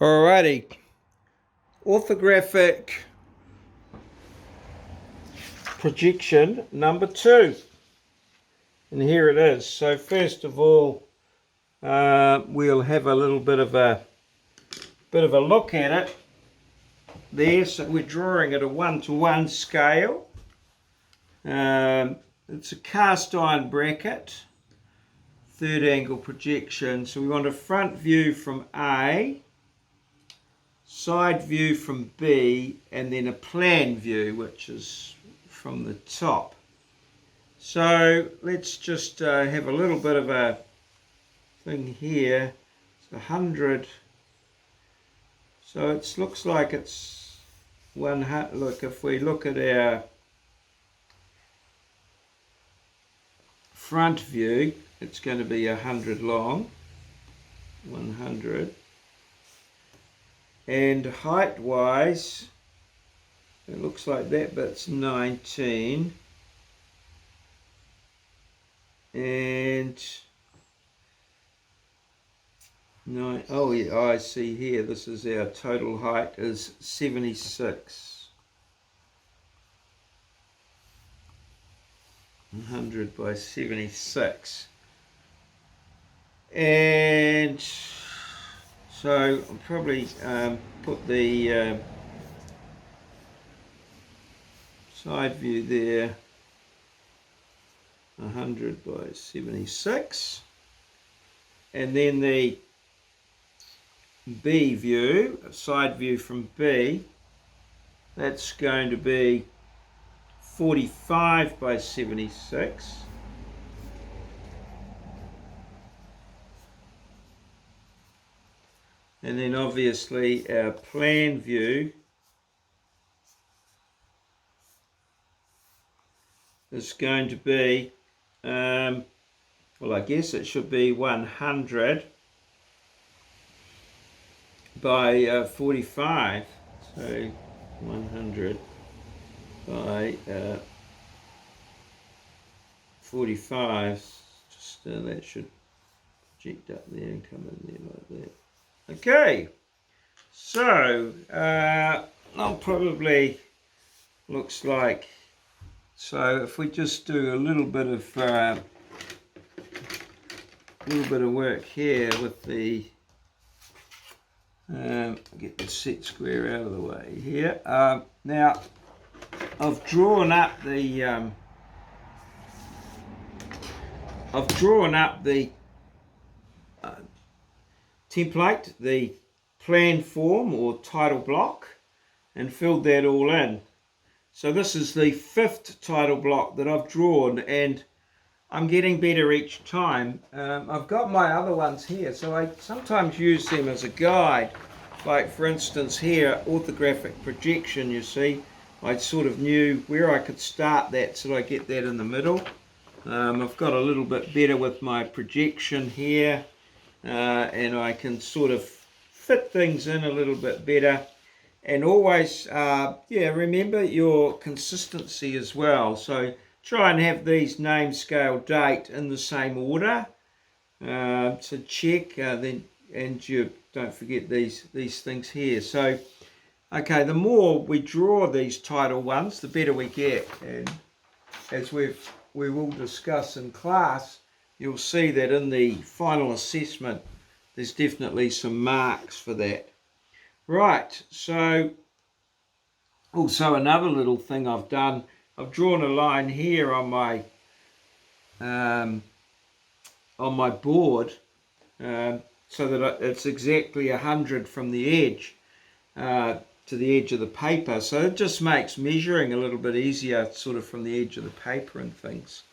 Alrighty, orthographic projection number 2, and here it is. So first of all, we'll have a little bit of a look at it there. So we're drawing at a 1:1 scale. It's a cast iron bracket, third angle projection. So we want a front view from A, side view from B, and then a plan view, which is from the top. So let's just have a little bit of a thing here. It's 100. So it looks like it's 100. Look, if we look at our front view, it's going to be 100 long, 100. And height wise, it looks like that bit's 19, and oh yeah, I see here, this is our total height is 76. 100 by 76. And so I'll probably put the side view there, 100 by 76, and then the B view, side view from B, that's going to be 45 by 76. And then obviously our plan view is going to be, well, I guess it should be 100 by 45. So 100 by 45. Just that should project up there and come in there like that. Okay, so I'll probably, looks like, so if we just do a little bit of work here with the get the set square out of the way here. Now I've drawn up the template, the plan form or title block, and filled that all in. So this is the 5th title block that I've drawn, and I'm getting better each time. I've got my other ones here, so I sometimes use them as a guide. Like for instance here, orthographic projection, you see, I sort of knew where I could start that, so I get that in the middle. I've got a little bit better with my projection here. And I can sort of fit things in a little bit better, and always remember your consistency as well. So try and have these name, scale, date in the same order. So check then, and you don't forget these things here. So okay, the more we draw these title ones, the better we get, and as we will discuss in class, you'll see that in the final assessment there's definitely some marks for that. Right, so also another little thing I've done, I've drawn a line here on my board so that it's exactly 100 from the edge to the edge of the paper. So it just makes measuring a little bit easier, sort of from the edge of the paper and things.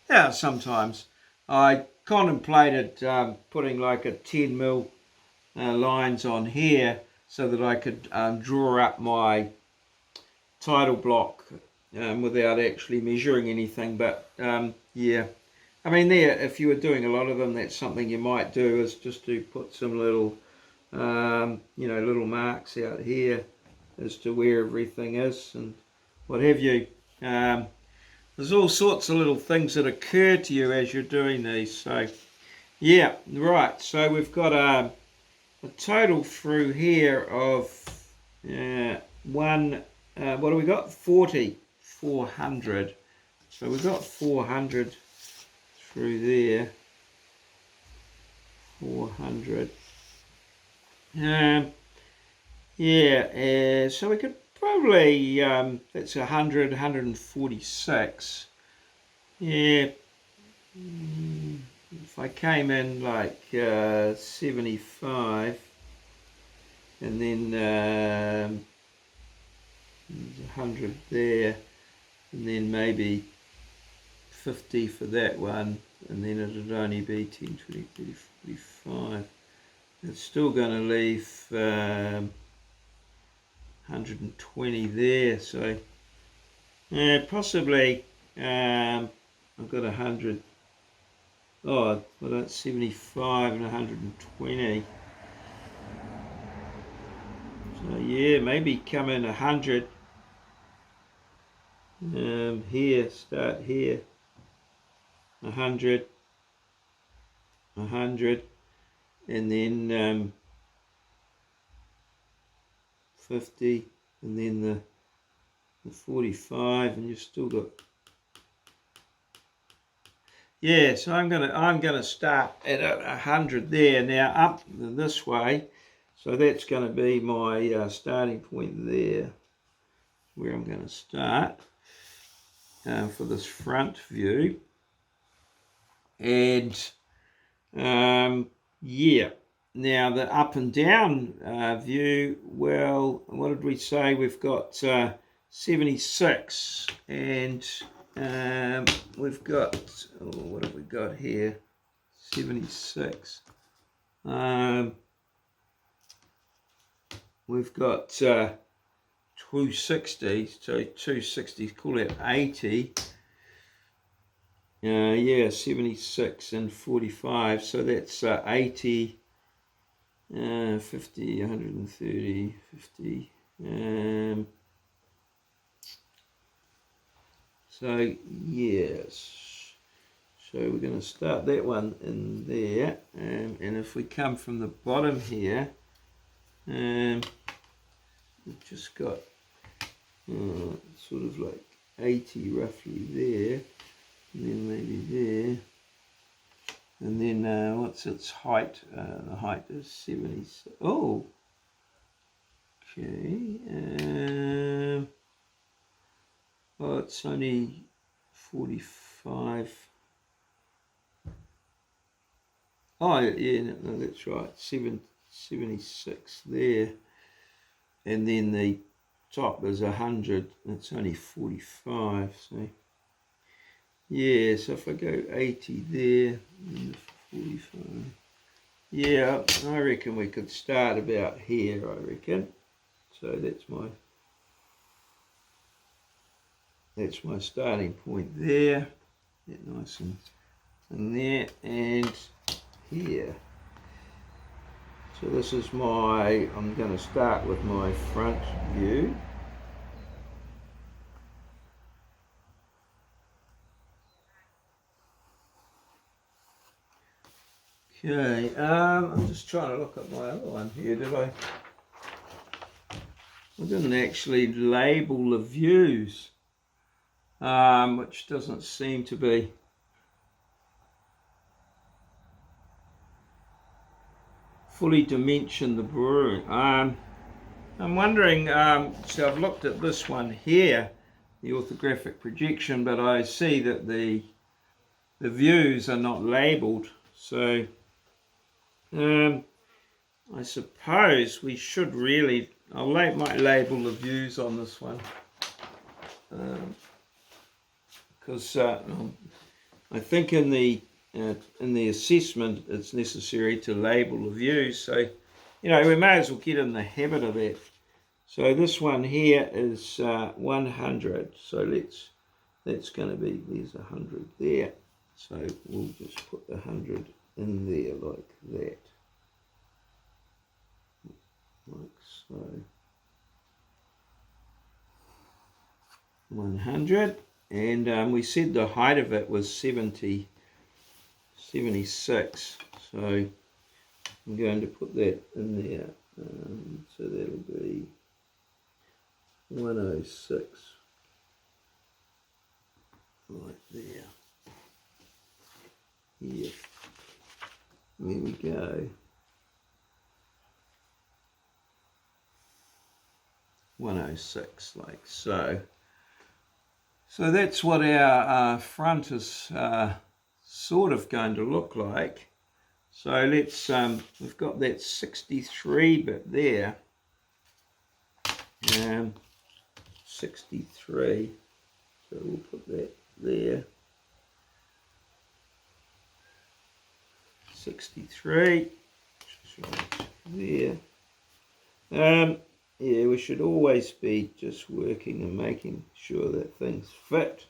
Yeah, sometimes. I contemplated putting like a 10mm lines on here so that I could draw up my title block without actually measuring anything, but yeah, I mean, there, if you were doing a lot of them, that's something you might do, is just to put some little little marks out here as to where everything is and what have you. There's all sorts of little things that occur to you as you're doing these. So yeah, right, so we've got a a total through here of what do we got? 400. So we've got 400 through there. 400. Yeah, so we could probably, that's 100, 146. Yeah, if I came in like 75, and then 100 there, and then maybe 50 for that one, and then it would only be 10, 20, 30, 45. It's still going to leave 120 there, so possibly I've got 100. Oh, well, that's 75 and 120. So yeah, maybe come in 100. Here, start here. 100, 100, and then 50, and then the 45, and you've still got. Yeah, so I'm gonna start at 100 there now up this way, so that's going to be my starting point there, where I'm going to start for this front view, and yeah. Now the up and down view, well, what did we say? We've got 76, and we've got, what have we got here? 76. We've got 260, so 260, call it 80. Yeah, 76 and 45, so that's 80, 50, 130, 50. So yes, so we're going to start that one in there, and if we come from the bottom here, we've just got sort of like 80 roughly there, and then maybe there, and then what's its height? The height is 70. Oh, okay. Oh, it's only 45. Oh, yeah, no, that's right. 76 there, and then the top is 100. It's only 45. So yeah, so if I go 80 there, and 45. Yeah, I reckon we could start about here. I reckon. So that's my starting point there. Get nice and there and here. So this is I'm going to start with my front view. Okay, I'm just trying to look at my other one here. I didn't actually label the views, which doesn't seem to be fully dimension the broom. I'm wondering, so I've looked at this one here, the orthographic projection, but I see that the views are not labelled. So I suppose we should really, might label the views on this one, because I think in the assessment it's necessary to label the views. So we may as well get in the habit of that. So this one here is 100. So that's going to be, there's 100 there. So we'll just put the 100 in there like that. Like so. 100, and we said the height of it was 76. So I'm going to put that in there. So that'll be 106 right there. Yeah. There we go. 106, like so. So that's what our front is sort of going to look like. So let's, we've got that 63 bit there. 63. So we'll put that there. 63. Right there. Yeah, we should always be just working and making sure that things fit.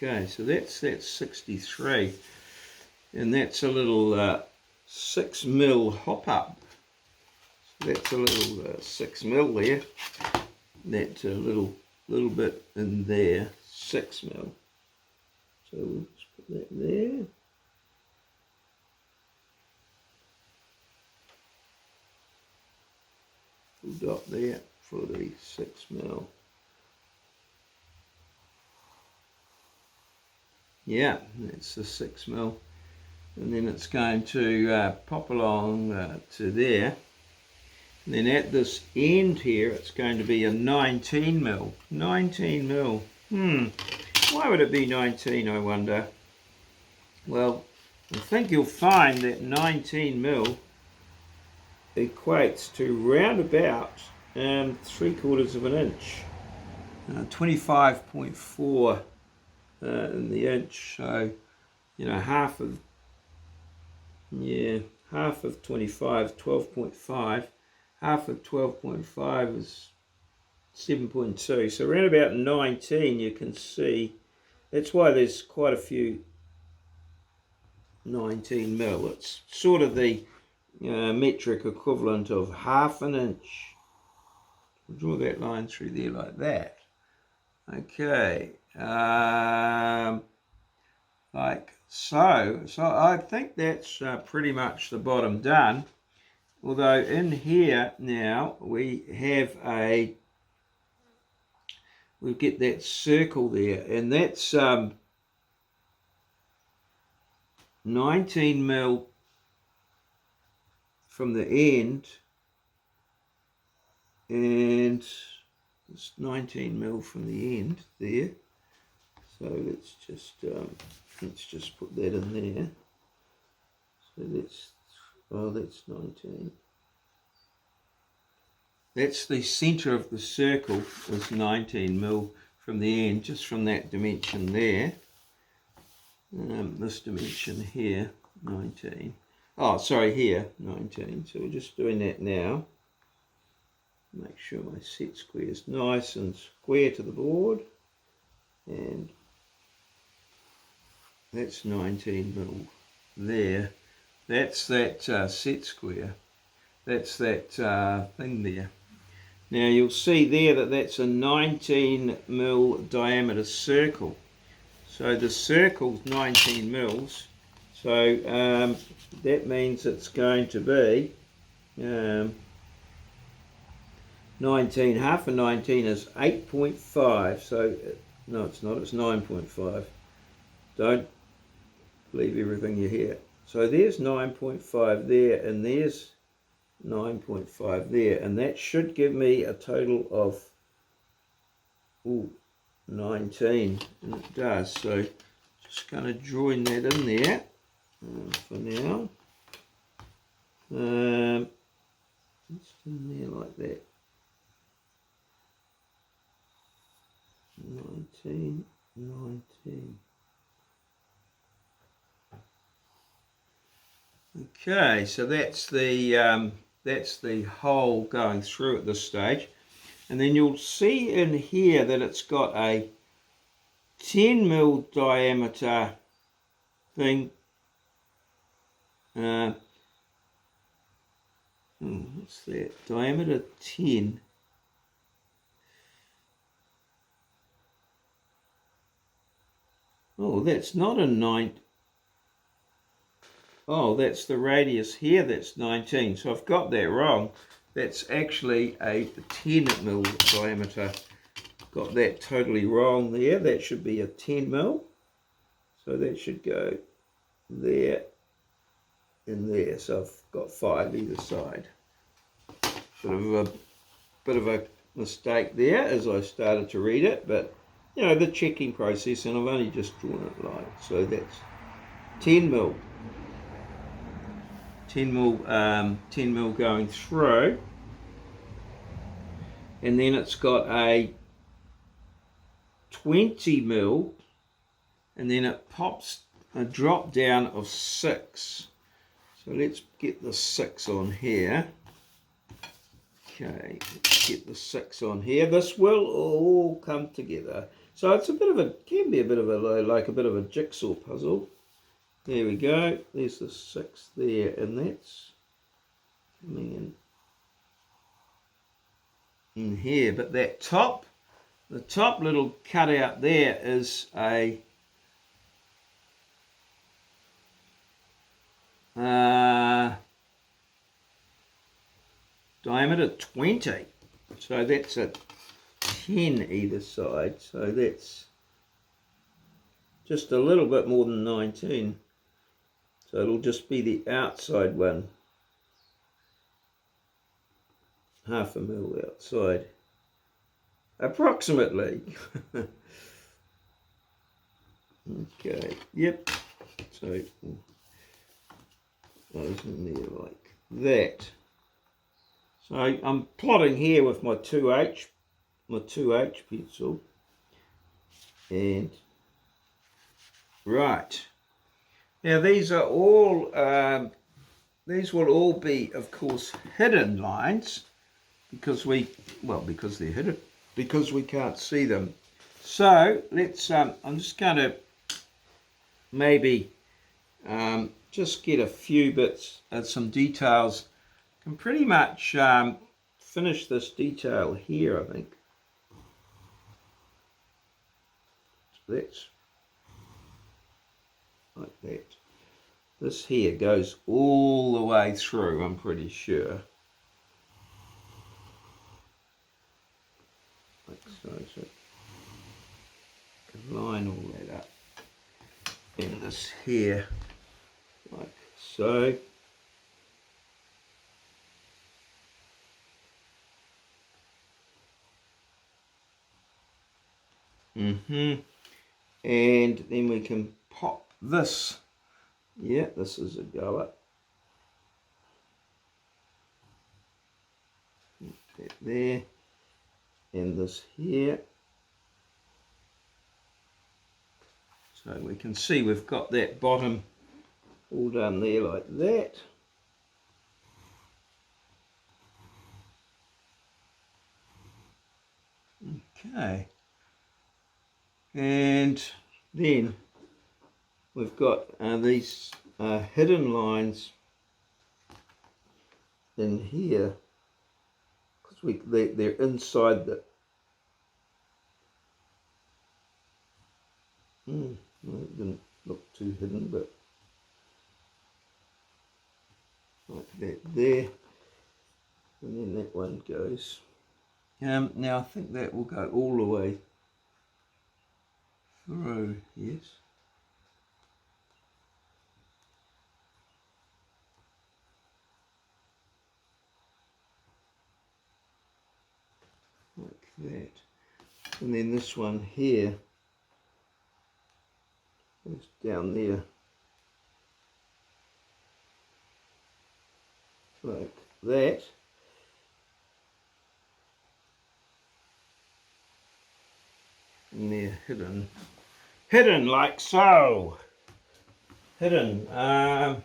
Okay, so that's 63, and that's a little 6mm hop up. So that's a little 6mm there. That's a little bit in there, 6mm. So we'll just put that there. Little dot there for the 6mm. Yeah, that's the 6mm, and then it's going to pop along to there. And then at this end here, it's going to be a 19mm. 19mm. Why would it be 19, I wonder? Well, I think you'll find that 19mm equates to round about 3/4 of an inch. 25.4 in the inch. So, you know, half of 25, 12.5. Half of 12.5 is 7.2. So around about 19, you can see. That's why there's quite a few 19mm. It's sort of the metric equivalent of half an inch. We'll draw that line through there like that. Okay. Like so. So I think that's pretty much the bottom done. Although in here now we have we get that circle there, and that's 19mm from the end, and it's 19mm from the end there. So let's just put that in there. So that's 19. That's the centre of the circle, is 19mm from the end, just from that dimension there. This dimension here, 19. Oh, sorry, here, 19. So we're just doing that now. Make sure my set square is nice and square to the board. And that's 19mm there. That's that set square. That's that thing there. Now you'll see there that that's a 19mm diameter circle. So the circle's 19mm. So that means it's going to be 19. Half of 19 is 8.5. So no, it's not. It's 9.5. Don't believe everything you hear. So there's 9.5 there, and there's 9.5 there, and that should give me a total of 19, and it does. So just going to join that in there for now. Just in there like that. 19. Okay, so that's the hole going through at this stage, and then you'll see in here that it's got a 10mm diameter thing what's that? Diameter 10. Oh, that's not a 9. Oh, that's the radius here, that's 19. So I've got that wrong. That's actually a 10 mil diameter. Got that totally wrong there. That should be a 10 mil. So that should go there and there. So I've got 5 either side. Sort of a bit of a mistake there as I started to read it, but you know, the checking process, and I've only just drawn it like, so that's 10 mil. 10 mil going through, and then it's got a 20 mil, and then it pops a drop down of 6. So let's get the 6 on here. Okay, let's get the 6 on here. This will all come together. So it's a bit of a, can be a bit of a, like a bit of a jigsaw puzzle. There we go. There's the 6 there, and that's coming in here. But that top, the top little cutout there is a diameter 20. So that's a 10 either side. So that's just a little bit more than 19. So it'll just be the outside one. 0.5 mil outside. Approximately. Okay, yep. So those in there like that. So I'm plotting here with my 2H pencil. And right. Now these are all, these will all be, of course, hidden lines because because they're hidden, because we can't see them. So let's, I'm just going to maybe just get a few bits and some details. Can pretty much finish this detail here, I think. So that's like that. This here goes all the way through, I'm pretty sure. Like so, so can line all that up. And this here, like so. And then we can pop this. Yeah, this is a goer. That there. And this here. So we can see we've got that bottom all done there like that. Okay. And then we've got these hidden lines in here because they're inside the. Well, it didn't look too hidden, but like that there, and then that one goes. Now I think that will go all the way through, yes. Like that. And then this one here goes down there. Like that. And they're hidden like so. Hidden. Now.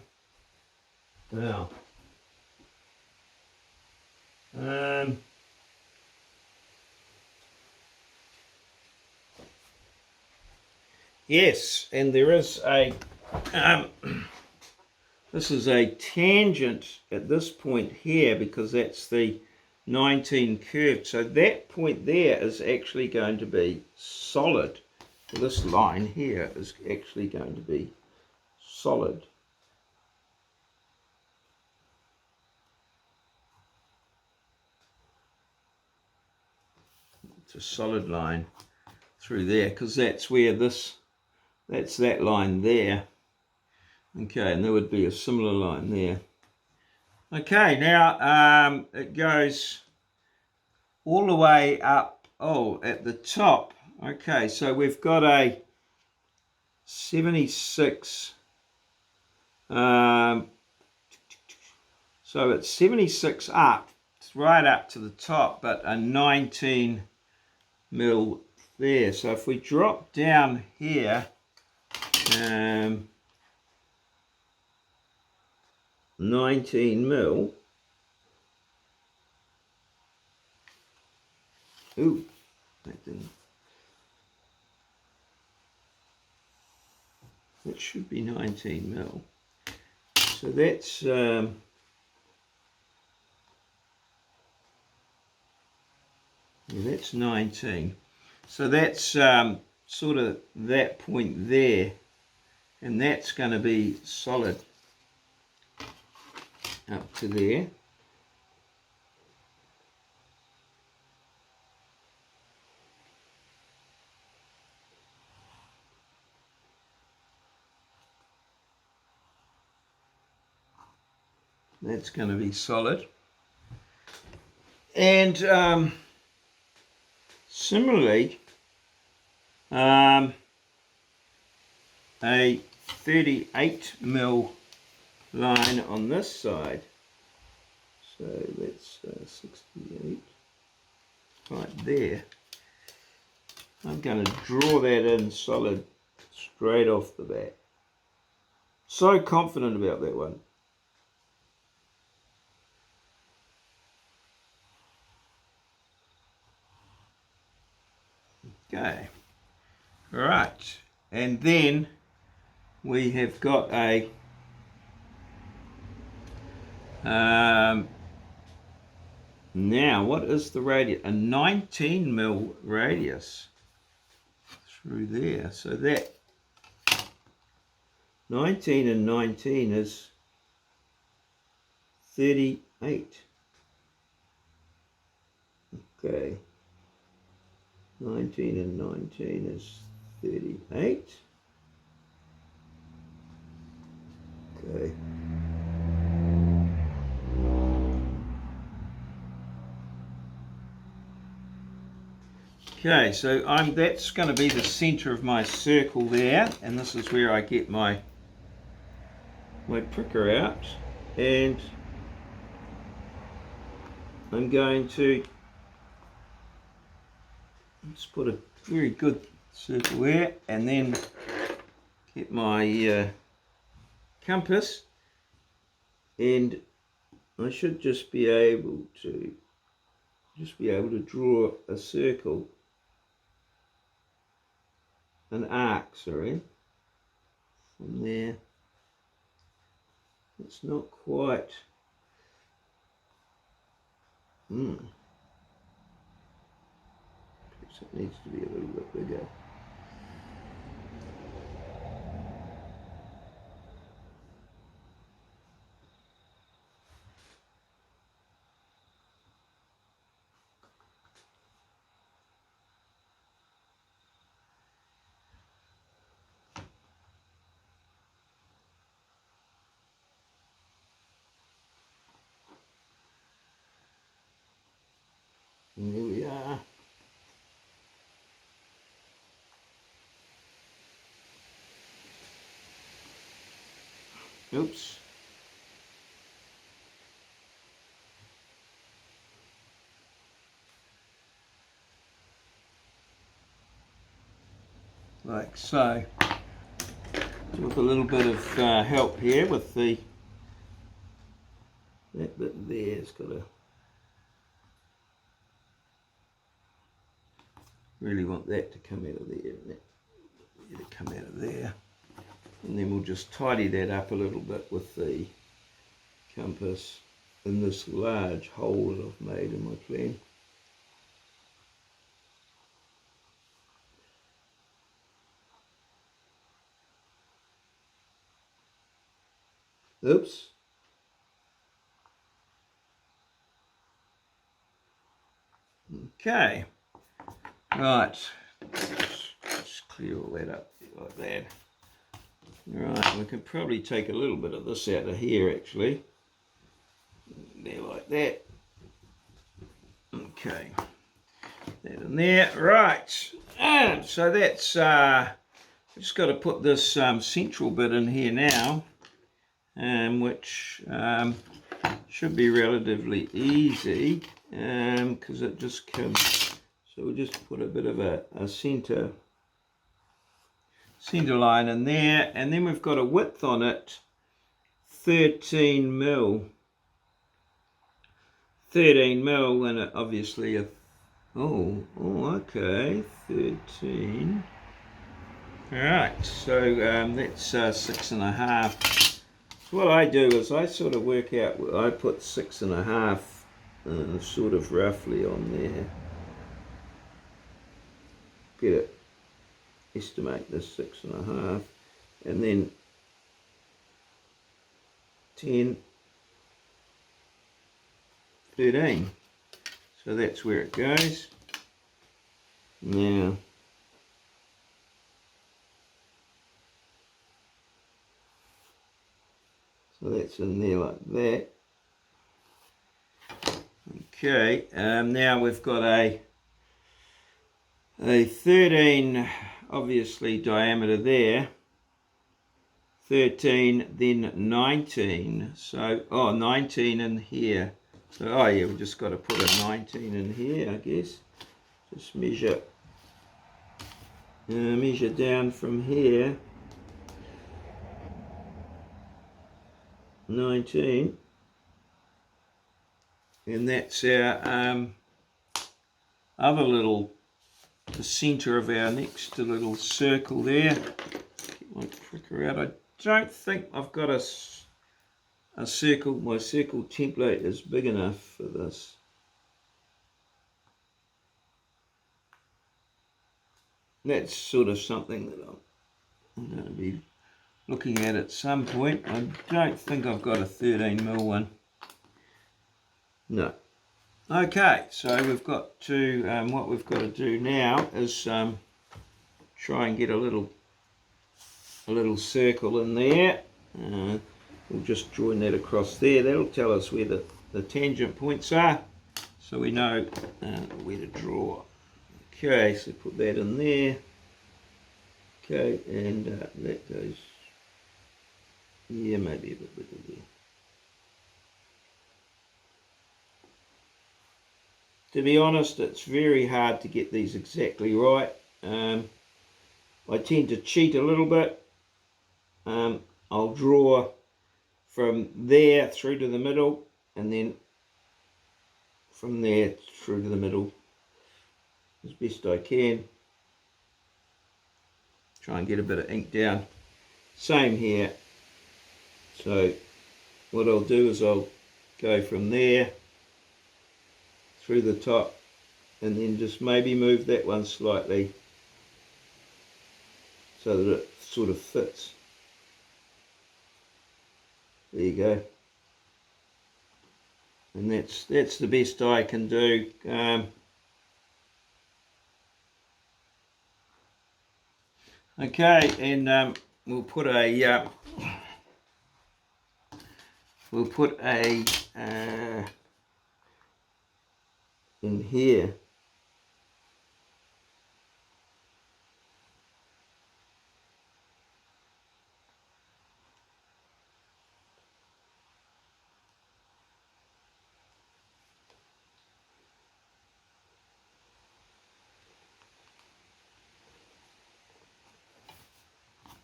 Yes, and there is a this is a tangent at this point here because that's the 19 curved. So that point there is actually going to be solid. This line here is actually going to be solid. It's a solid line through there because that's where that's that line there. Okay, and there would be a similar line there. Okay, now it goes all the way up, at the top. Okay, so we've got a 76, so it's 76 up, it's right up to the top, but a 19 mil there. So if we drop down here, 19 mil, ooh, that didn't, that should be 19 mil. So that's yeah, that's 19. So that's sort of that point there, and that's going to be solid up to there. That's going to be solid. And similarly, a 38 mil line on this side. So that's 68 right there. I'm going to draw that in solid straight off the bat. So confident about that one. Okay, all right, and then we have got a now what is the radius? A 19 mil radius through there. So that 19 and 19 is 38. Okay. 19 and 19 is 38. Okay. Okay, so that's going to be the center of my circle there, and this is where I get my pricker out, and I'm going to just put a very good circle there, and then get my compass, and I should just be able to draw a circle, an arc, sorry, from there. It's not quite. It needs to be a little bit bigger. And here we are. Oops. Like so. With a little bit of help here with that bit there, it's got to really want that to come out of there and that to come out of there. And then we'll just tidy that up a little bit with the compass in this large hole that I've made in my plan. Oops. Okay. Right. Let's clear all that up like that. Right, we can probably take a little bit of this out of here actually. There, like that. Okay. That in there. Right. And so that's just got to put this central bit in here now, which should be relatively easy because it just comes. So we'll just put a bit of a center line in there, and then we've got a width on it, 13 mil, and obviously okay, 13. All right, so that's 6.5. So what I do is I sort of work out. I put 6.5, sort of roughly on there. Get it. Estimate this 6.5, and then 10, 13. So that's where it goes. Now, so that's in there like that. Okay, now we've got a 13, obviously diameter there, 13, then 19, so 19 in here. So yeah, we've just got to put a 19 in here, I guess. Just measure down from here, 19, and that's our other little, the center of our next little circle there. Get my clicker out. I don't think I've got a circle. My circle template is big enough for this. That's sort of something that I'm going to be looking at some point. I don't think I've got a 13 mil one. No. Okay, so we've got to, what we've got to do now is try and get a little circle in there. We'll just join that across there. That'll tell us where the tangent points are, so we know where to draw. Okay, so put that in there. Okay, and that goes, yeah, maybe a bit bigger there. To be honest, it's very hard to get these exactly right. I tend to cheat a little bit. I'll draw from there through to the middle, and then from there through to the middle as best I can. Try and get a bit of ink down. Same here. So what I'll do is I'll go from there through the top, and then just maybe move that one slightly so that it sort of fits. There you go. And that's the best I can do. Okay, and we'll put a in here.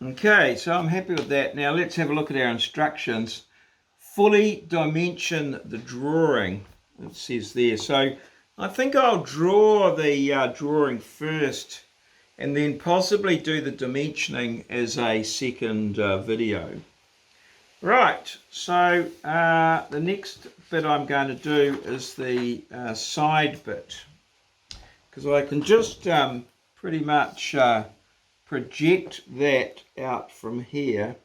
Okay, so I'm happy with that. Now let's have a look at our instructions. Fully dimension the drawing, it says there. So I think I'll draw the drawing first and then possibly do the dimensioning as a second video. Right, so the next bit I'm going to do is the side bit, because I can just pretty much project that out from here.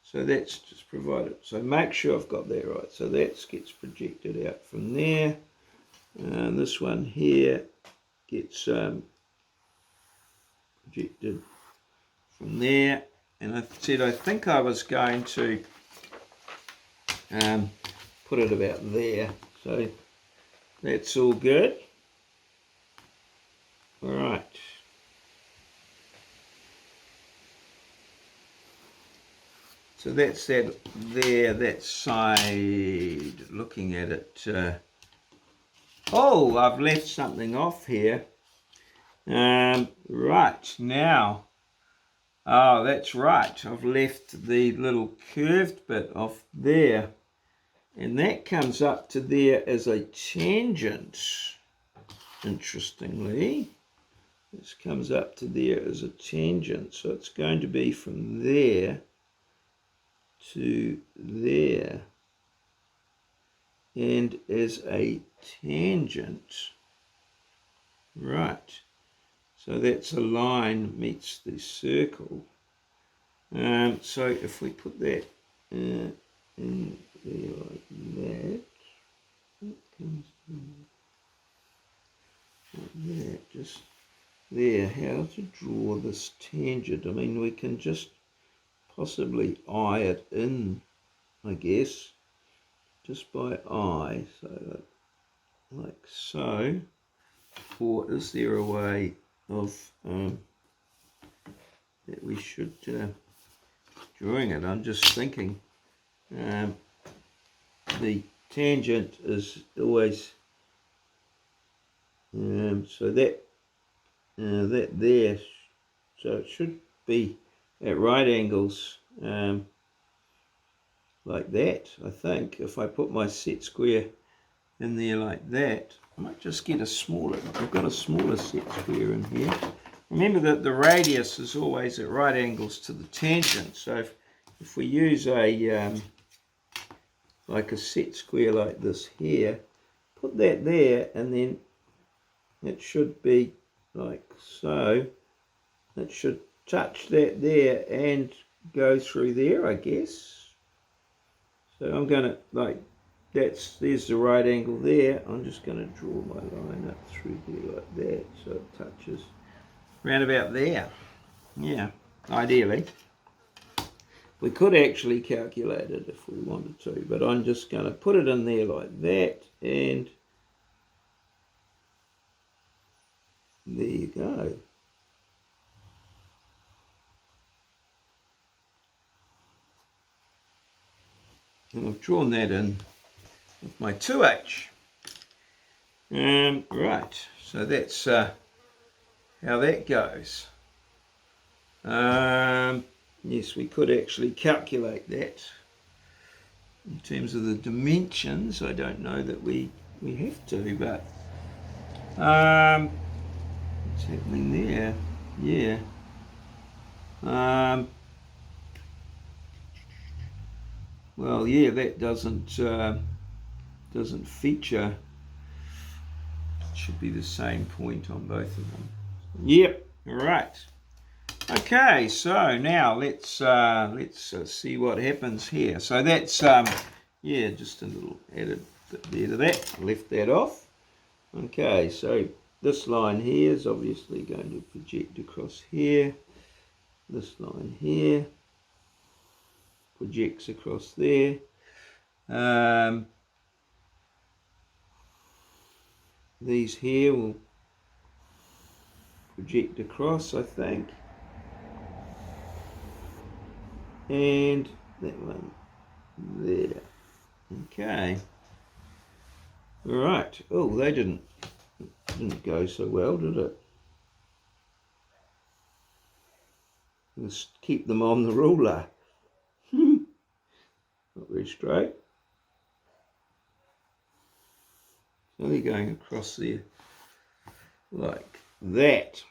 So that's just provided. So make sure I've got that right. So that gets projected out from there. And this one here gets projected from there. And I said I think I was going to put it about there. So that's all good. All right. So that's that there, that side, looking at it. Oh, I've left something off here. Right, now, oh, that's right. I've left the little curved bit off there. And that comes up to there as a tangent, interestingly. This comes up to there as a tangent. So it's going to be from there to there, and as a tangent, right, so that's a line meets the circle. So if we put that in there like that, comes like that, just there. How to draw this tangent? I mean, we can just possibly eye it in, I guess, just by eye, so like so. Or is there a way of that we should drawing it? I'm just thinking the tangent is always so that that there, so it should be at right angles like that. I think if I put my set square in there like that, I might just get a smaller, I've got a smaller set square in here. Remember that the radius is always at right angles to the tangent, so if we use a like a set square like this here, put that there, and then it should be like so. It should touch that there and go through there, I guess. So I'm going to, like, there's the right angle there. I'm just going to draw my line up through there like that, so it touches round about there. Yeah, ideally. We could actually calculate it if we wanted to, but I'm just going to put it in there like that, and there you go. And I've drawn that in with my 2H. Right, so that's how that goes. Yes, we could actually calculate that in terms of the dimensions. I don't know that we have to, but what's happening there? Yeah. Well, yeah, that doesn't feature. It should be the same point on both of them. Yep. All right. Okay. So now let's see what happens here. So that's yeah, just a little added bit there to that. Left that off. Okay. So this line here is obviously going to project across here. This line here projects across there. These here will project across, I think. And that one there. Okay. All right. Oh, they didn't go so well, did it? Let's keep them on the ruler. Not very straight. So they're going across there like that.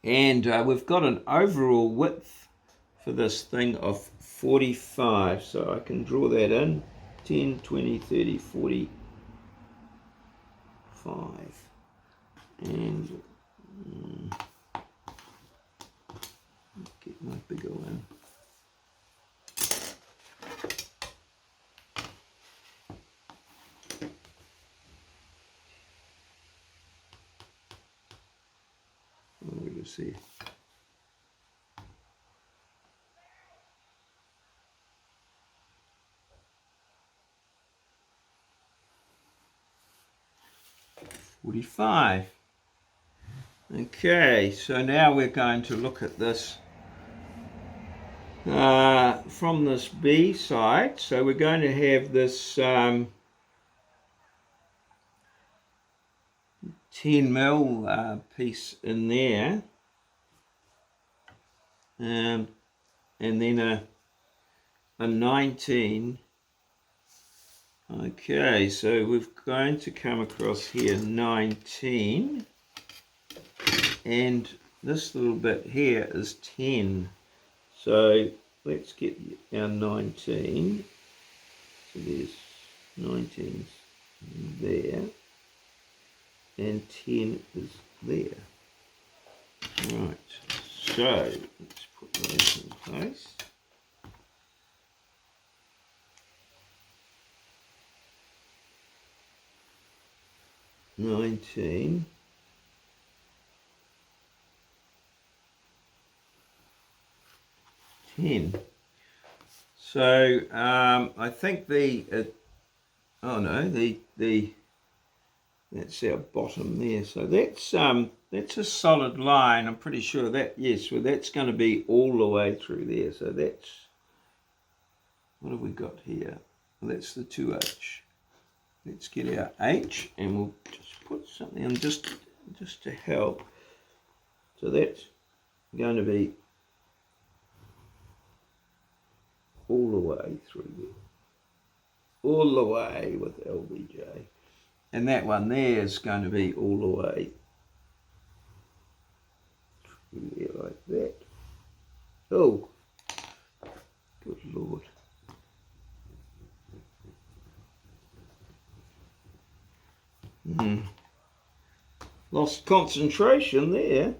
And we've got an overall width for this thing of 45. So I can draw that in. 10, 20, 30, 45. And get my bigger one. We'll see. $45. Okay, so now we're going to look at this from this B side. So we're going to have this 10 mil piece in there, and then a 19. Okay, so we're going to come across here 19, and this little bit here is 10. So let's get our 19. So there's 19 there, and 10 is there. Right, so let's put those in place. $19. $10. So I think that's our bottom there. So that's a solid line. I'm pretty sure that, yes, well that's going to be all the way through there. So that's, what have we got here? Well, that's the 2H. Let's get our H, and we'll just put something in just to help. So that's going to be all the way through there, all the way with LBJ, and that one there is going to be all the way through there like that. Oh, good Lord. Lost concentration there.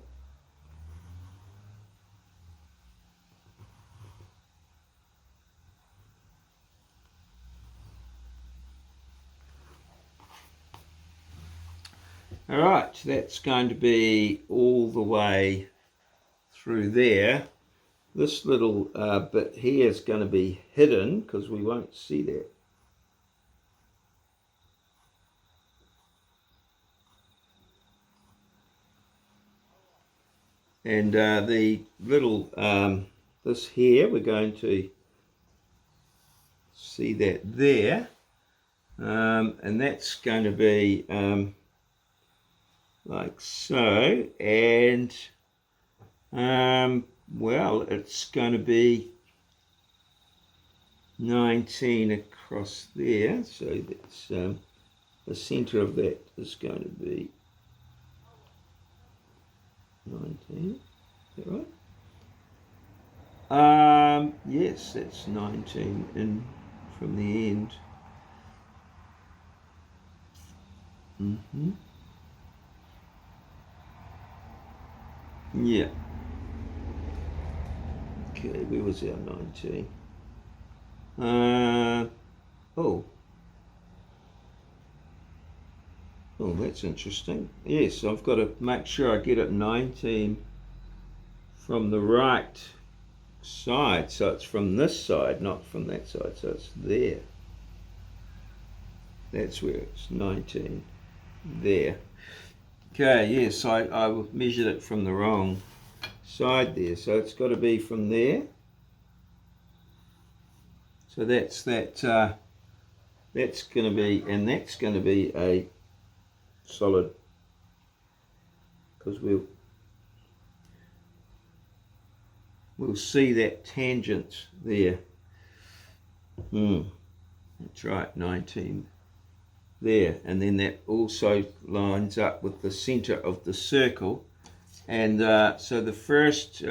All right, that's going to be all the way through there. This little bit here is going to be hidden because we won't see that. And the little, this here, we're going to see that there. And that's going to be like so. And, well, it's going to be 19 across there. So that's, the center of that is going to be 19, is that right? Yes, that's 19 in from the end. Yeah. Okay, where was our 19? Oh, that's interesting. Yes, I've got to make sure I get it 19 from the right side. So it's from this side, not from that side. So it's there. That's where it's 19. There. Okay, yes, I measured it from the wrong side there. So it's got to be from there. So that's that. That's going to be, and that's going to be a solid, because we'll see that tangent there. That's right, 19 there, and then that also lines up with the center of the circle, And so the first,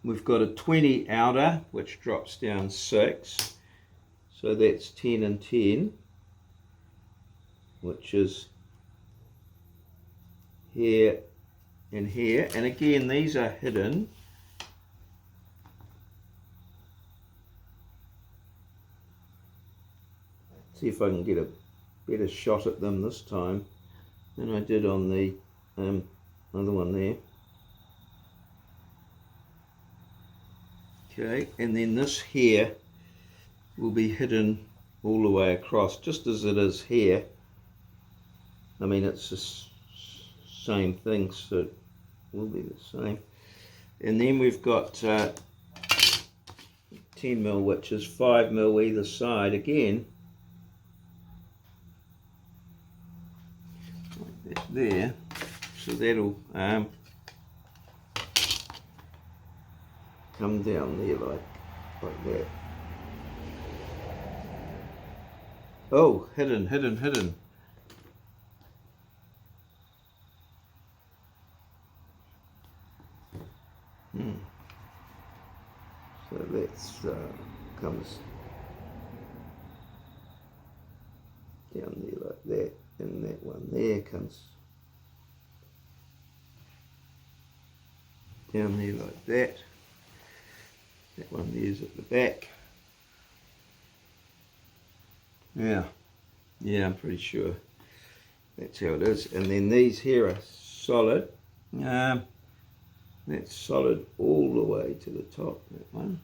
we've got a 20 outer, which drops down 6. So that's 10 and 10, which is here and here. And again, these are hidden. See if I can get a better shot at them this time than I did on the other one there. Okay, and then this here will be hidden all the way across, just as it is here. I mean, it's the same thing, so it will be the same. And then we've got 10mm, which is 5mm either side again. Like that there. So that'll come down there like that. Oh, hidden. So that's comes down there like that, and that one there comes down there like that. That one there's at the back. Yeah, I'm pretty sure that's how it is. And then these here are solid. That's solid all the way to the top, that one.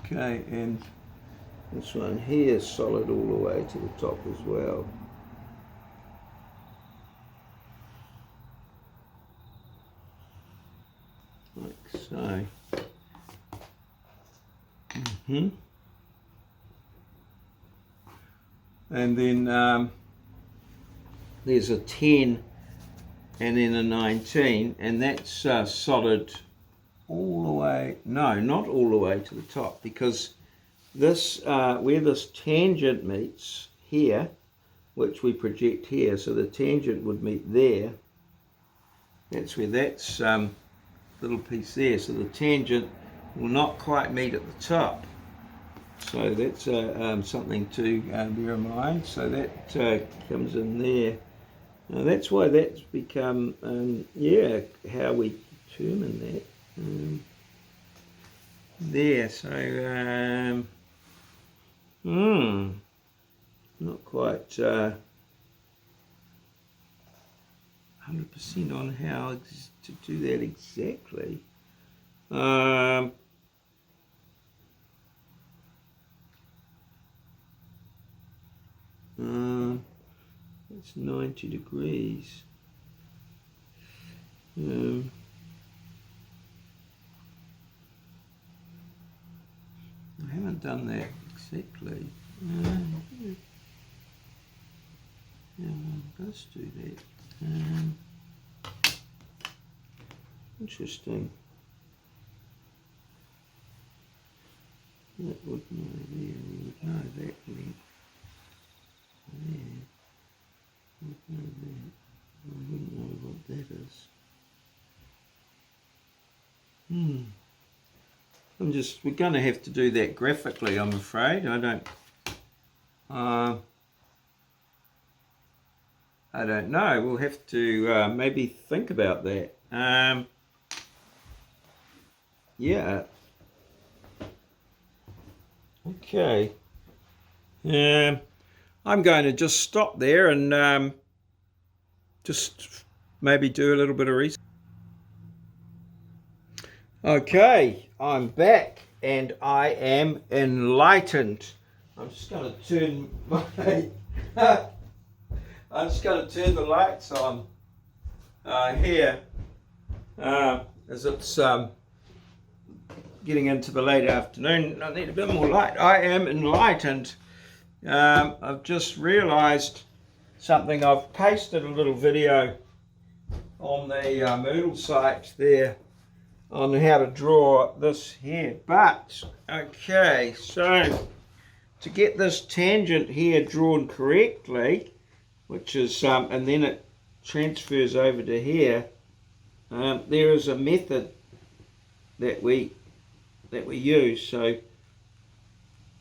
Okay, and this one here is solid all the way to the top as well. Like so. And then there's a 10 and then a 19, and that's solid all the way, no, not all the way to the top, because this, where this tangent meets here, which we project here, so the tangent would meet there, that's where that's little piece there, so the tangent will not quite meet at the top. So that's something to bear in mind. So that comes in there. Now that's why that's become, how we determine that. There, so not quite 100% on how to do that exactly. It's 90 degrees. I haven't done that exactly. One does do that. Interesting. That would know there, we would know that length. There, we would know that. I wouldn't know what that is. We're going to have to do that graphically, I'm afraid. I don't know. We'll have to maybe think about that. Yeah. Okay. I'm going to just stop there and just maybe do a little bit of research. Okay, I'm back and I am enlightened. I'm just going to turn my I'm just going to turn the lights on here as it's getting into the late afternoon. I need a bit more light. I am enlightened. I've just realized something. I've pasted a little video on the Moodle site there on how to draw this here. But, okay, so to get this tangent here drawn correctly, which is, and then it transfers over to here, there is a method that we use. So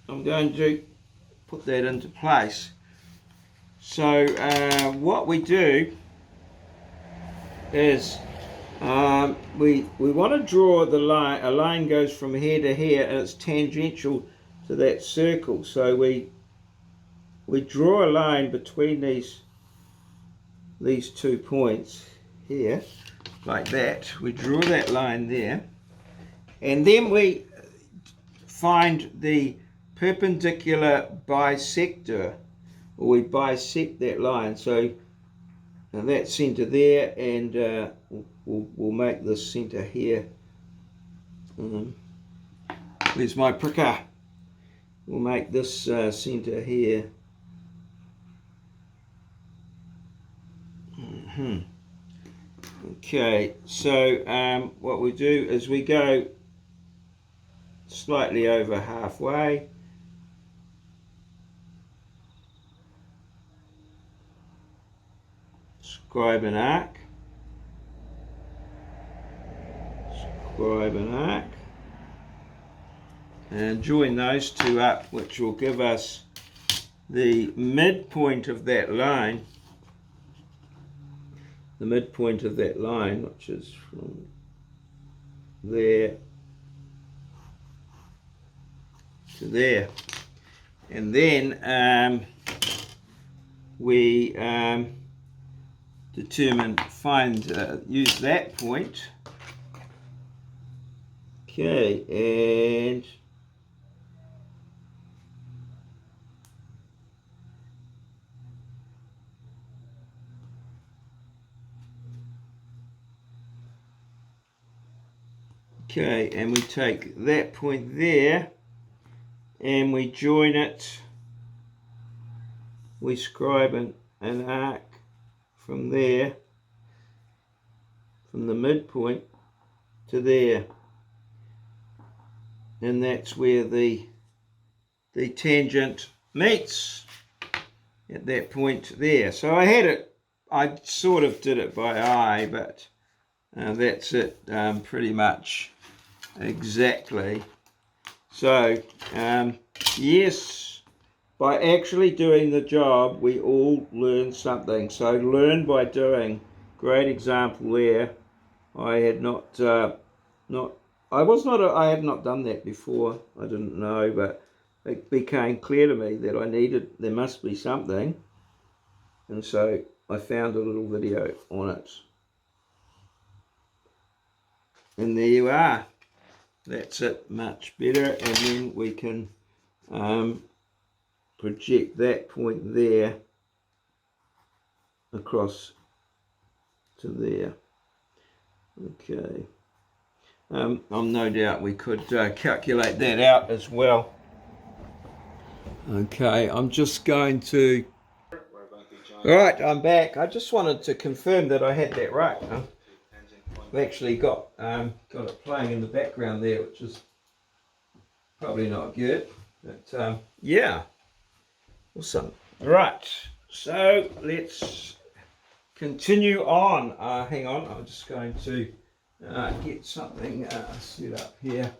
I'm going to put that into place. So what we do is we want to draw the line. A line goes from here to here and it's tangential to that circle. So we draw a line between these 2 points here, like that. We draw that line there, and then we find the perpendicular bisector, or we bisect that line. So that centre there, and we'll make this centre here. Where's my pricker? We'll make this centre here. Okay, so what we do is we go slightly over halfway. Scribe an arc. Scribe an arc. And join those two up, which will give us the midpoint of that line. The midpoint of that line, which is from there to there. And then we use that point. Okay, and we take that point there and we join it. We scribe an arc from there, from the midpoint to there, and that's where the tangent meets, at that point there. So I sort of did it by eye, but that's it pretty much exactly. So yes, by actually doing the job we all learn something. So learn by doing. Great example there. I had not I had not done that before. I didn't know, but it became clear to me that there must be something, and so I found a little video on it. And there you are. That's it, much better. And then we can project that point there across to there. Okay. No doubt we could calculate that out as well. Okay, I'm just going to... Alright, I'm back. I just wanted to confirm that I had that right. I've actually got it playing in the background there, which is probably not good. But yeah, awesome. Right, so let's continue on. Hang on, I'm just going to get something set up here.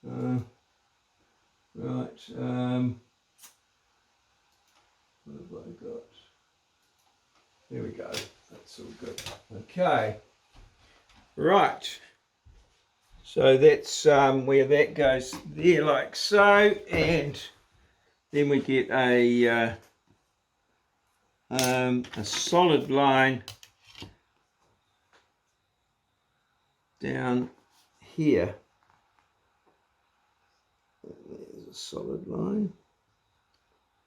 Right, what have I got? There we go, that's all good. Okay, right, so that's where that goes there, like so, and then we get a solid line down here. There's a solid line.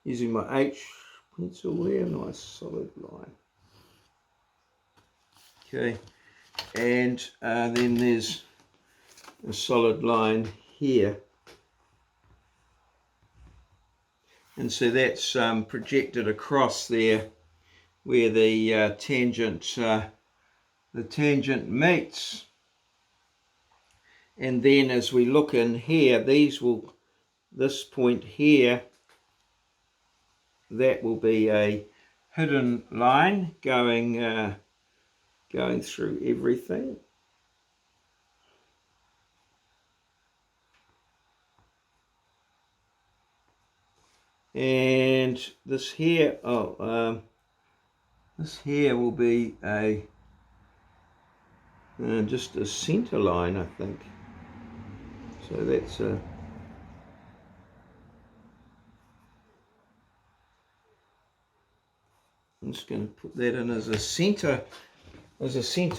Using my H pencil there, nice solid line. Okay, and then there's a solid line here. And so that's projected across there where the tangent the tangent meets. And then as we look in here, this point here, that will be a hidden line going through everything. And this here, this here will be a just a center line, I think. So that's a I'm just going to put that in as a center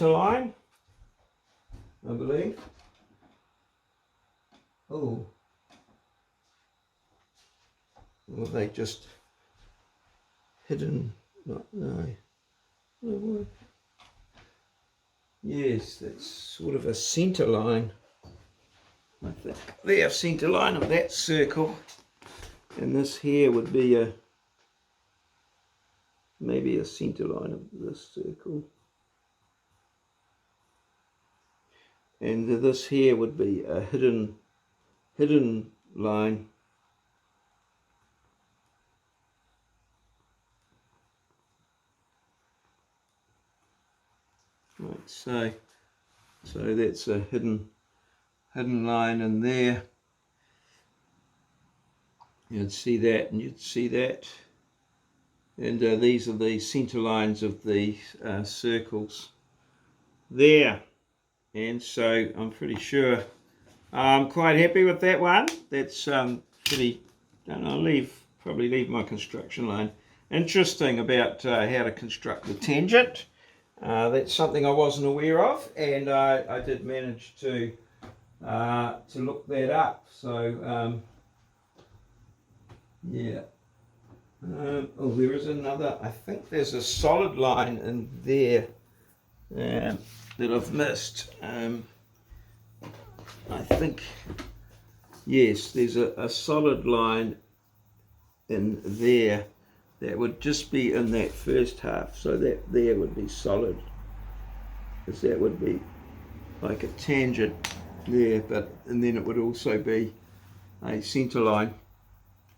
line, I believe. Oh, well, they just hidden? No. Yes, that's sort of a center line. I think there, center line of that circle, and this here would be maybe a center line of this circle, and this here would be a hidden line. Right, so that's a hidden line in there. You'd see that, and you'd see that, and these are the center lines of the circles there. And so I'm pretty sure I'm quite happy with that one. That's pretty. I'll probably leave my construction line. Interesting about how to construct the tangent. That's something I wasn't aware of, and I did manage to look that up. So yeah. Oh, there is another. I think there's a solid line in there that I've missed. I think, yes, there's a solid line in there that would just be in that first half. So that there would be solid, because that would be like a tangent there, and then it would also be a center line,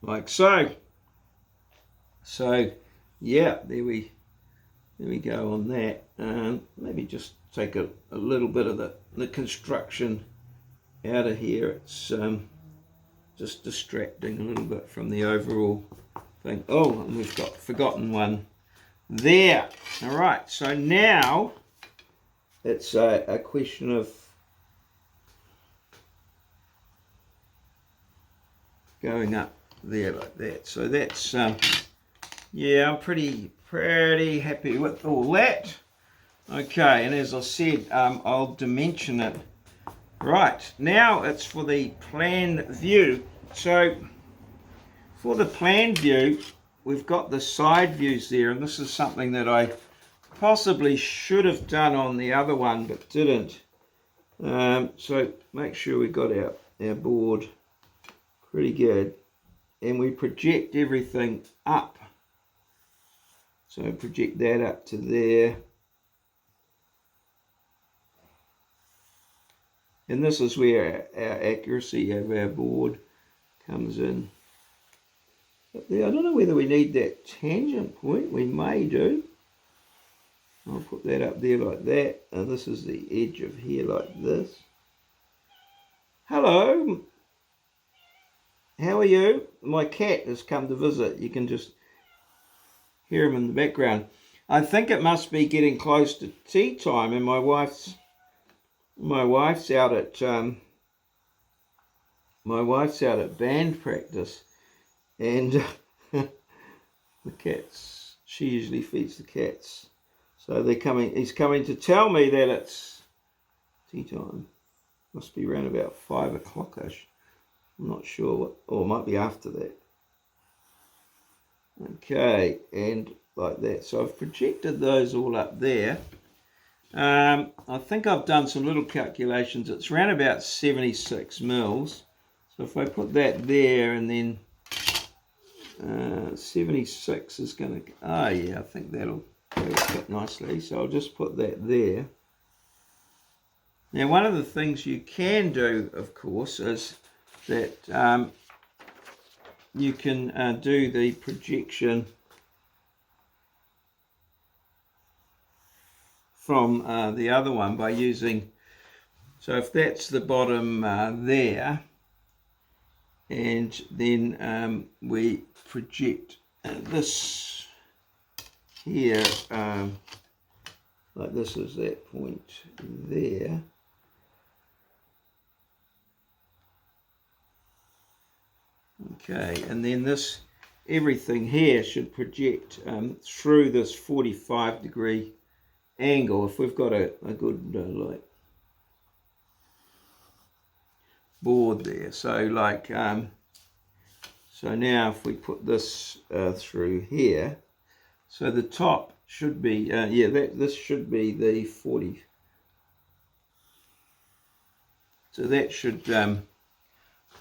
like so. So yeah, there we go on that. Maybe just take a little bit of the construction out of here. It's just distracting a little bit from the overall thing. Oh, and we've got forgotten one there. All right, so now it's a question of going up there like that. So that's yeah, I'm pretty happy with all that. Okay, and as I said, I'll dimension it. Right, now it's for the plan view. So for the plan view, we've got the side views there, and this is something that I possibly should have done on the other one but didn't. So make sure we got our board pretty good, and we project everything up. So project that up to there. And this is where our accuracy of our board comes in. Up there, I don't know whether we need that tangent point. We may do. I'll put that up there like that. And this is the edge of here like this. Hello. How are you? My cat has come to visit. You can just hear him in the background. I think it must be getting close to tea time, and my wife's out at band practice, and the cats. She usually feeds the cats, so they're coming. He's coming to tell me that it's tea time. Must be around about 5 o'clock-ish. I'm not sure what, or it might be after that. Okay, and like that. So I've projected those all up there. I think I've done some little calculations. It's around about 76 mils. So if I put that there, and then 76 is going to, oh yeah, I think that'll fit nicely. So I'll just put that there. Now, one of the things you can do, of course, is that you can do the projection from the other one by using, so if that's the bottom there, and then we project this here, like this is that point there. Okay, and then this, everything here should project through this 45-degree angle if we've got a good like board there. So like so now if we put this through here, so the top should be yeah, this should be the 40. So that should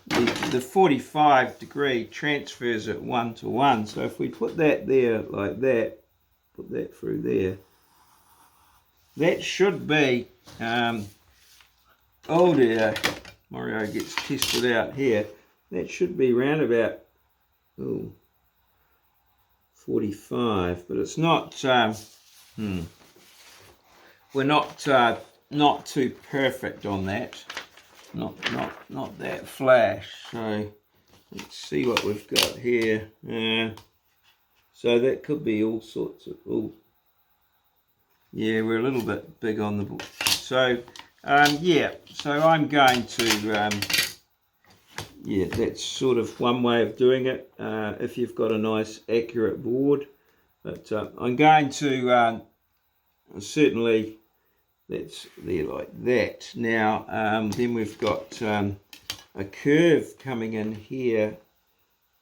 the 45-degree transfers at 1 to 1. So if we put that there like that, put that through there, that should be, oh dear, maurieo gets tested out here, that should be round about 45, but it's not, we're not too perfect on that. Not that flash. So let's see what we've got here. So that could be all sorts of. Yeah, we're a little bit big on the board. So yeah. So I'm going to. Yeah, that's sort of one way of doing it. If you've got a nice accurate board, but I'm going to certainly. That's there like that. Now then we've got a curve coming in here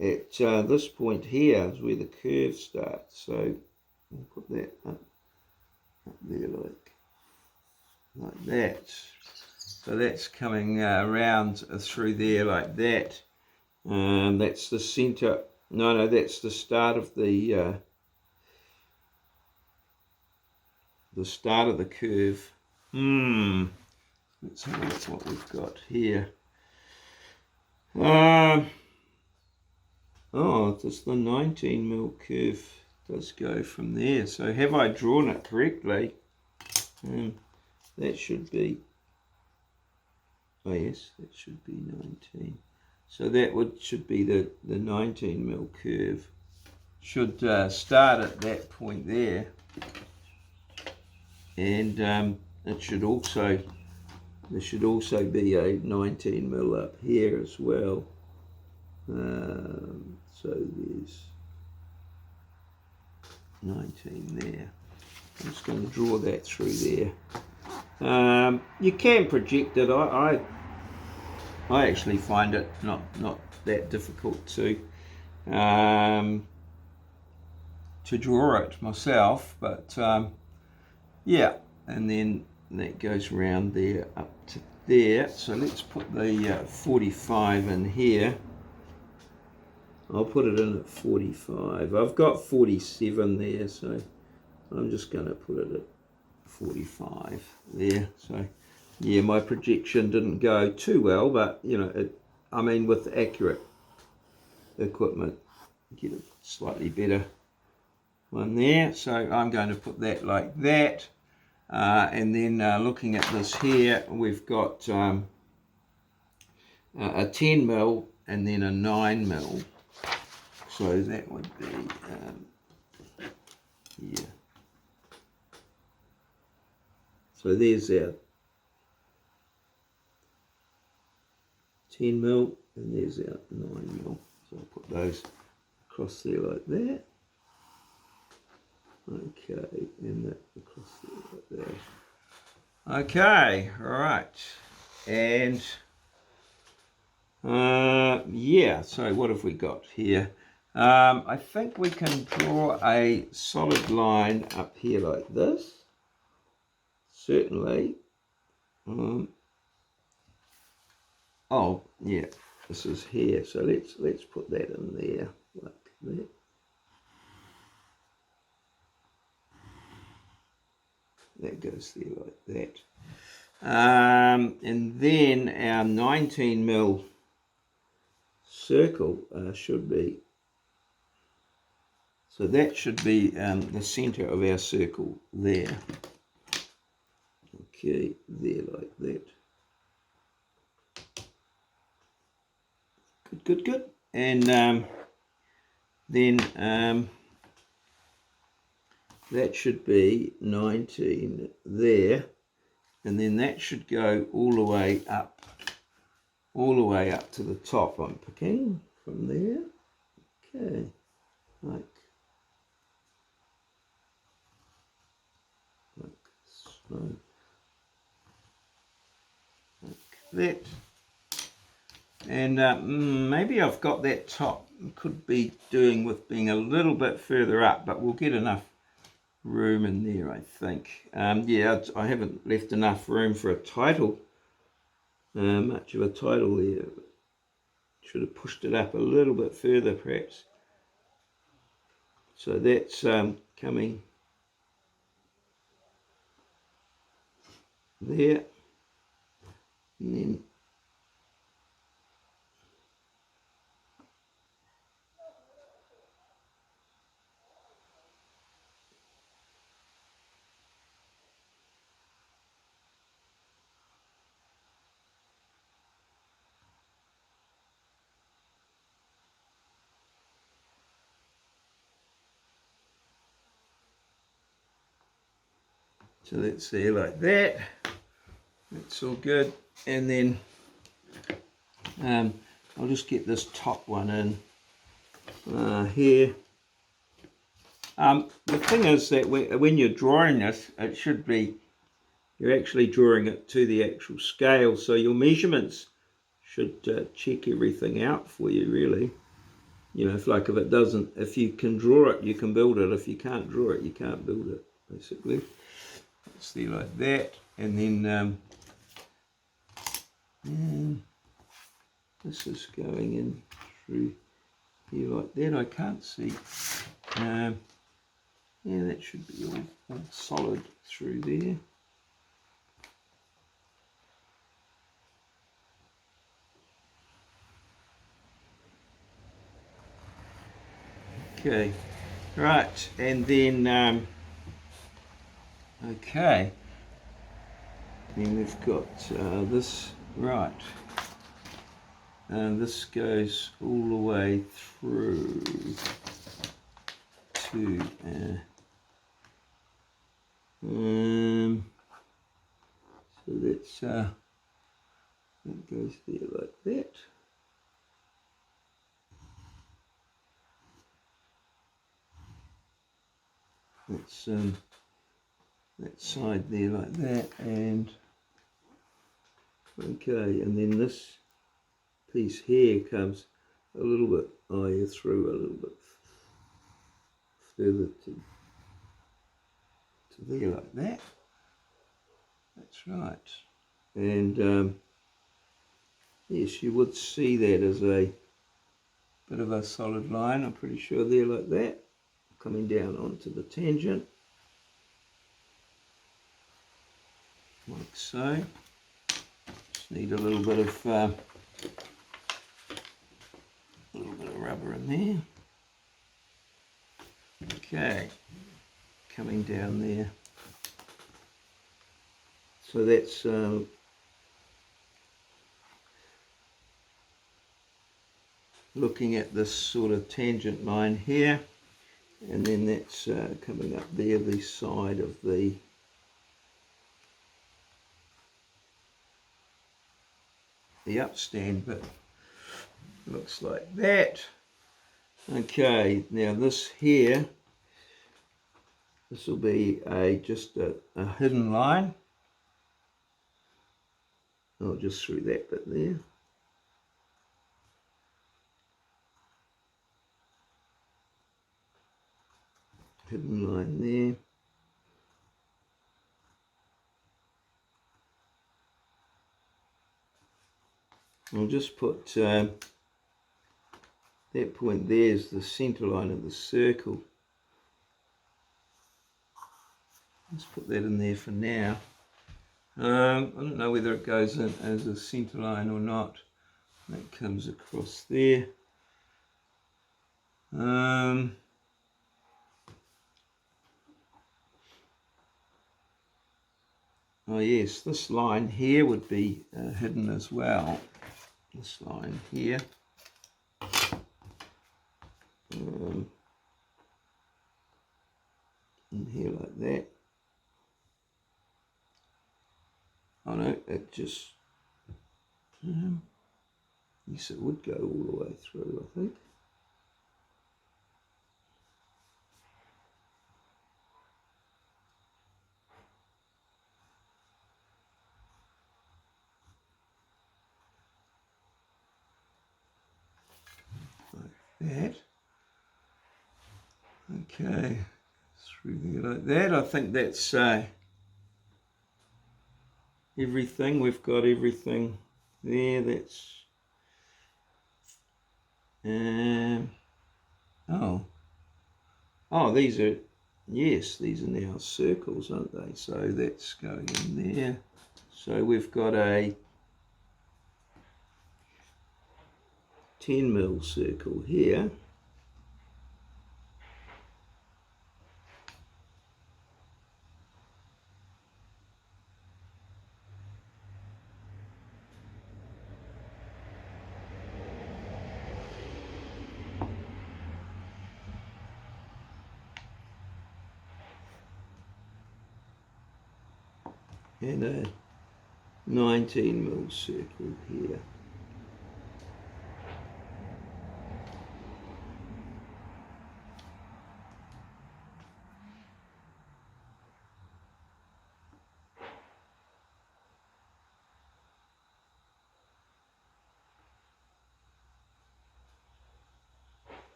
at this point here is where the curve starts. So we'll put that up there like that. So that's coming around through there like that. That's the center. No, that's the start of the curve. Let's have a look what we've got here. Oh, just the 19mm curve does go from there. So have I drawn it correctly? That should be, oh yes, that should be 19. So that should be the 19mm curve. Should start at that point there. And it should also, there should also be a 19mm up here as well. So there's 19 there. I'm just going to draw that through there. You can project it. I actually find it not that difficult to draw it myself, but yeah, and then that goes around there up to there. So let's put the 45 in here. I'll put it in at 45. I've got 47 there, so I'm just going to put it at 45 there. So yeah, my projection didn't go too well, but you know, I mean with accurate equipment, get a slightly better one there. So I'm going to put that like that. And then looking at this here, we've got a 10mm and then a 9mm. So that would be here. So there's our 10mm and there's our 9mm. So I'll put those across there like that. Okay, and that across there like that. Okay, all right. And yeah, so what have we got here? I think we can draw a solid line up here like this. Certainly. Oh, yeah, this is here. So let's put that in there like that. That goes there like And then our 19mm circle should be, so that should be the center of our circle there. Okay, there like that. Good. And then that should be 19 there, and then that should go all the way up to the top. I'm picking from there. Okay, like so, like that. And maybe I've got that top, could be doing with being a little bit further up, but we'll get enough room in there, I think. Yeah, I haven't left enough room for a title, much of a title there. Should have pushed it up a little bit further perhaps. So that's coming there, and then so that's there like that. That's all good. And then I'll just get this top one in here. The thing is that when you're drawing this, it should be, you're actually drawing it to the actual scale, so your measurements should check everything out for you, really. You know, if you can draw it, you can build it. If you can't draw it, you can't build it, basically. It's there like that, and then this is going in through here like that. I can't see. Yeah, that should be all solid through there. Okay, right, and then okay, then we've got this, right, and this goes all the way through to so that's that goes there like that. That's that side there like that, and okay, and then this piece here comes a little bit higher through, a little bit further to there like that. That's right. And yes, you would see that as a bit of a solid line, I'm pretty sure, there like that, coming down onto the tangent, like so. Just need a little bit of rubber in there. Okay, coming down there. So that's looking at this sort of tangent line here, and then that's coming up there, the side of the upstand bit. Looks like that. Okay, now this here, this will be just a hidden line. I'll just through that bit there. Hidden line there. I'll just put that point there is the center line of the circle. Let's put that in there for now. I don't know whether it goes in as a centre line or not. That comes across there. Oh yes, this line here would be hidden as well. This line here. In here like that. Oh no, it just, yes it would go all the way through, I think. That. Okay, through there like that. I think that's everything. We've got everything there. That's oh, these are, yes, these are now circles, aren't they? So that's going in there. So we've got a 10mm circle here. And a 19mm circle here.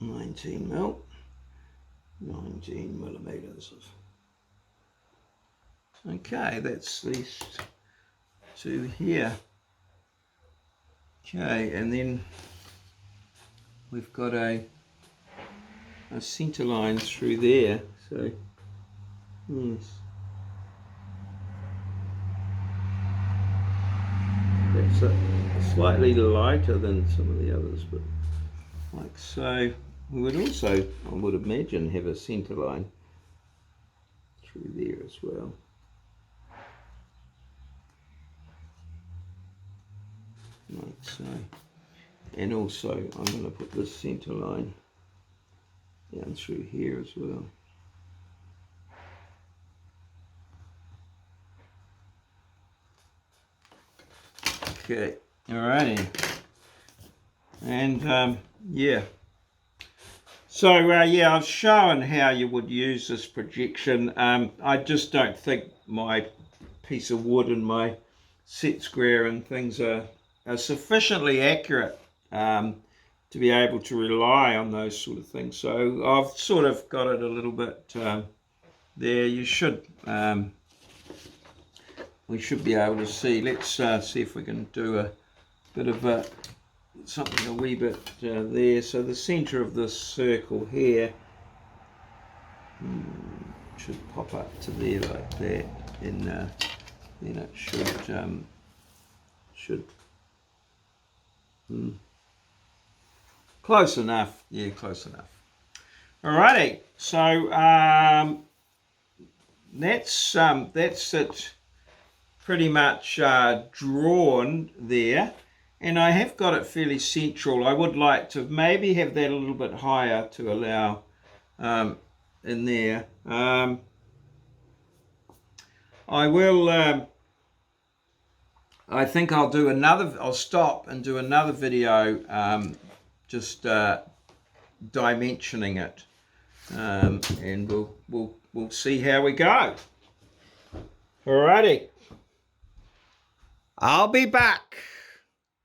$19mm, 19mm. Okay, that's these two here. Okay, and then we've got a centre line through there. So yes, that's a slightly lighter than some of the others, but like so. We would also, I would imagine, have a centre line through there as well. Like so. And also I'm going to put this centre line down through here as well. Okay, alrighty. And yeah. So yeah, I've shown how you would use this projection. I just don't think my piece of wood and my set square and things are sufficiently accurate to be able to rely on those sort of things. So I've sort of got it a little bit there. You should, we should be able to see. Let's see if we can do a bit of something a wee bit there. So the centre of this circle here should pop up to there like that, and then it should close enough. Yeah, close enough. Alrighty, so that's it pretty much drawn there. And I have got it fairly central. I would like to maybe have that a little bit higher to allow in there. I will, I think I'll do another, I'll stop and do another video just dimensioning it. And we'll see how we go. Alrighty. I'll be back.